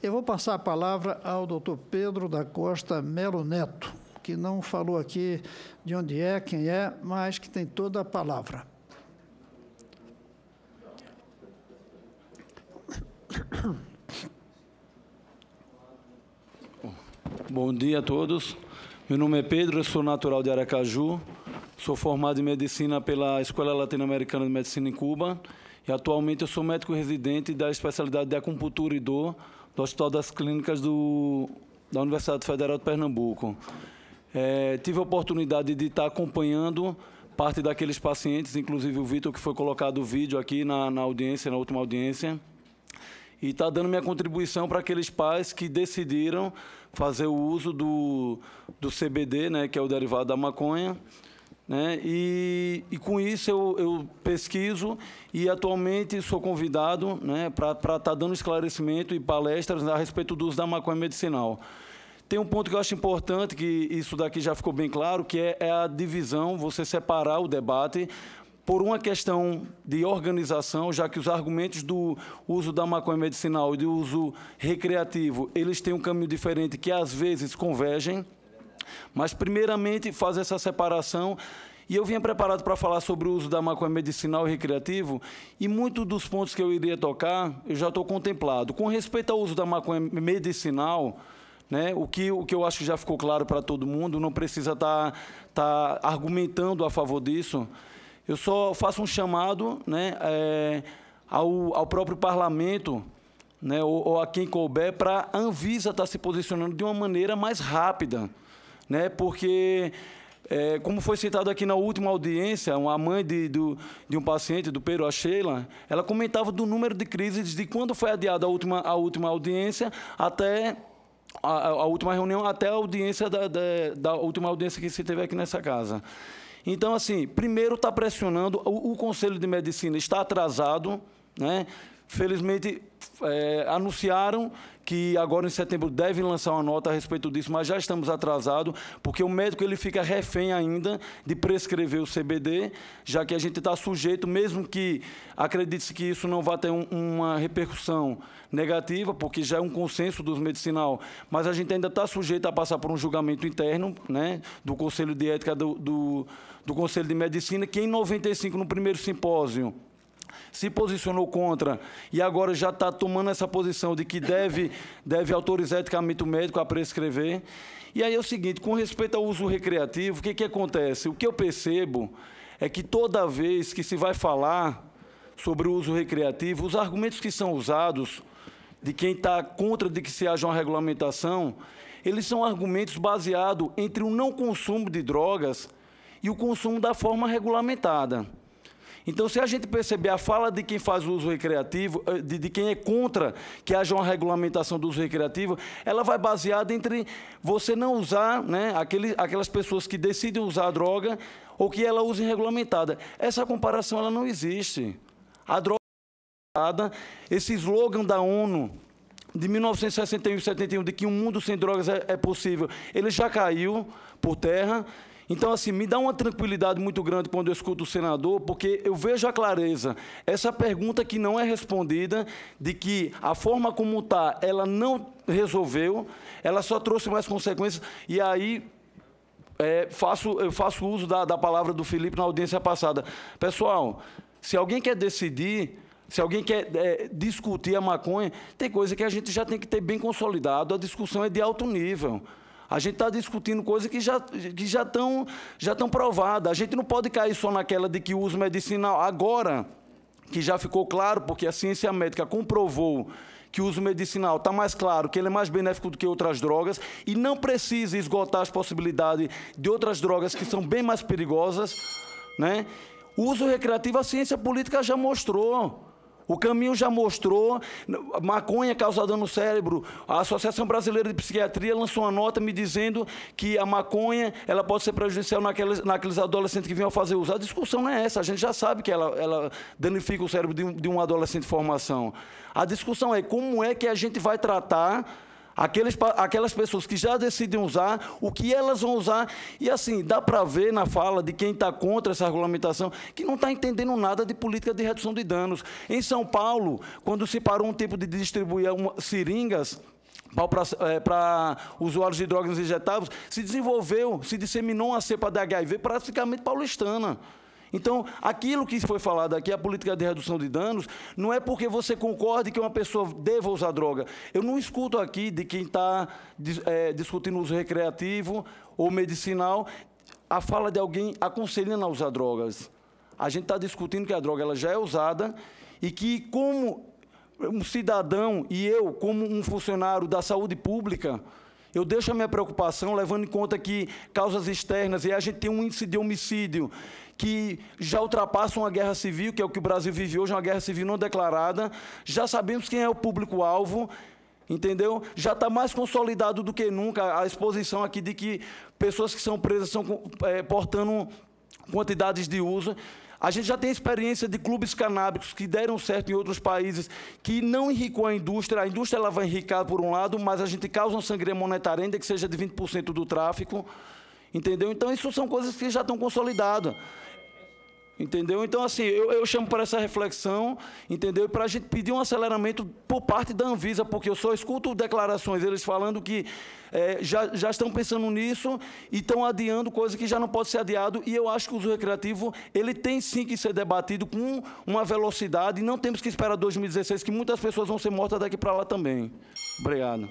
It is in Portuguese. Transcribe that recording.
Eu vou passar a palavra ao doutor Pedro da Costa Melo Neto, que não falou aqui de onde é, quem é, mas que tem toda a palavra. Bom dia a todos. Meu nome é Pedro, eu sou natural de Aracaju, sou formado em Medicina pela Escola Latino-Americana de Medicina em Cuba e atualmente eu sou médico residente da especialidade de acupuntura e dor do Hospital das Clínicas da Universidade Federal de Pernambuco. Tive a oportunidade de estar acompanhando parte daqueles pacientes, inclusive o Vitor, que foi colocado o vídeo aqui na audiência, na última audiência, e está dando minha contribuição para aqueles pais que decidiram fazer o uso do CBD, né, que é o derivado da maconha, né, e com isso eu pesquiso e atualmente sou convidado, né, para estar dando esclarecimento e palestras a respeito do uso da maconha medicinal. Tem um ponto que eu acho importante, que isso daqui já ficou bem claro, que é a divisão, você separar o debate por uma questão de organização, já que os argumentos do uso da maconha medicinal e do uso recreativo, eles têm um caminho diferente que, às vezes, convergem, mas, primeiramente, fazer essa separação. E eu vinha preparado para falar sobre o uso da maconha medicinal e recreativo, e muitos dos pontos que eu iria tocar, eu já estou contemplado. Com respeito ao uso da maconha medicinal, né, o que eu acho que já ficou claro para todo mundo, não precisa estar argumentando a favor disso. Eu só faço um chamado, né, ao próprio parlamento, né, ou a quem couber, para a Anvisa estar se posicionando de uma maneira mais rápida, né, porque, como foi citado aqui na última audiência, a mãe de um paciente, do Pedro, a Sheila, ela comentava do número de crises de quando foi adiada a última audiência até a última reunião, até a audiência da última audiência que se teve aqui nessa casa. Então, assim, primeiro está pressionando, o Conselho de Medicina está atrasado, né? Felizmente, anunciaram que agora em setembro devem lançar uma nota a respeito disso, mas já estamos atrasados, porque o médico ele fica refém ainda de prescrever o CBD, já que a gente está sujeito, mesmo que acredite-se que isso não vá ter uma repercussão negativa, porque já é um consenso dos medicinal, mas a gente ainda está sujeito a passar por um julgamento interno, né, do Conselho de Ética do Conselho de Medicina, que em 95, no primeiro simpósio, se posicionou contra e agora já está tomando essa posição de que deve autorizar eticamente o médico a prescrever. E aí é o seguinte, com respeito ao uso recreativo, o que acontece? O que eu percebo é que toda vez que se vai falar sobre o uso recreativo, os argumentos que são usados de quem está contra de que se haja uma regulamentação, eles são argumentos baseados entre o não consumo de drogas e o consumo da forma regulamentada. Então, se a gente perceber a fala de quem faz o uso recreativo, de quem é contra que haja uma regulamentação do uso recreativo, ela vai baseada entre você não usar, né, aquelas pessoas que decidem usar a droga ou que ela use regulamentada. Essa comparação ela não existe. A droga, esse slogan da ONU de 1961 e 71, de que um mundo sem drogas é possível, ele já caiu por terra. Então, assim, me dá uma tranquilidade muito grande quando eu escuto o senador, porque eu vejo a clareza. Essa pergunta que não é respondida, de que a forma como está, ela não resolveu, ela só trouxe mais consequências. E aí, eu faço uso da palavra do Felipe na audiência passada. Pessoal, se alguém quer decidir, se alguém quer discutir a maconha, tem coisa que a gente já tem que ter bem consolidado, a discussão é de alto nível. A gente está discutindo coisas que já estão provadas. A gente não pode cair só naquela de que o uso medicinal, agora que já ficou claro, porque a ciência médica comprovou que o uso medicinal está mais claro, que ele é mais benéfico do que outras drogas, e não precisa esgotar as possibilidades de outras drogas que são bem mais perigosas, né? O uso recreativo, a ciência política já mostrou. O caminho já mostrou, maconha causa dano no cérebro. A Associação Brasileira de Psiquiatria lançou uma nota me dizendo que a maconha ela pode ser prejudicial naqueles adolescentes que vinham fazer uso. A discussão não é essa, a gente já sabe que ela danifica o cérebro de um adolescente em formação. A discussão é como é que a gente vai tratar aquelas pessoas que já decidem usar, o que elas vão usar. E, assim, dá para ver na fala de quem está contra essa regulamentação que não está entendendo nada de política de redução de danos. Em São Paulo, quando se parou um tempo de distribuir seringas para usuários de drogas injetáveis, se disseminou uma cepa de HIV praticamente paulistana. Então, aquilo que foi falado aqui, a política de redução de danos, não é porque você concorde que uma pessoa deva usar droga. Eu não escuto aqui de quem está discutindo uso recreativo ou medicinal a fala de alguém aconselhando a usar drogas. A gente está discutindo que a droga ela já é usada e que, como um cidadão e eu, como um funcionário da saúde pública, eu deixo a minha preocupação levando em conta que causas externas, e a gente tem um índice de homicídio que já ultrapassa uma guerra civil, que é o que o Brasil vive hoje, uma guerra civil não declarada. Já sabemos quem é o público-alvo, entendeu? Já está mais consolidado do que nunca a exposição aqui de que pessoas que são presas estão portando quantidades de uso. A gente já tem experiência de clubes canábicos que deram certo em outros países, que não enricou a indústria ela vai enricar por um lado, mas a gente causa uma sangria monetária, ainda que seja de 20% do tráfico, entendeu? Então, isso são coisas que já estão consolidadas. Entendeu? Então, assim, eu chamo para essa reflexão, entendeu? Para a gente pedir um aceleramento por parte da Anvisa, porque eu só escuto declarações, eles falando que já estão pensando nisso e estão adiando coisa que já não pode ser adiado, e eu acho que o uso recreativo, ele tem sim que ser debatido com uma velocidade, e não temos que esperar 2016, que muitas pessoas vão ser mortas daqui para lá também. Obrigado.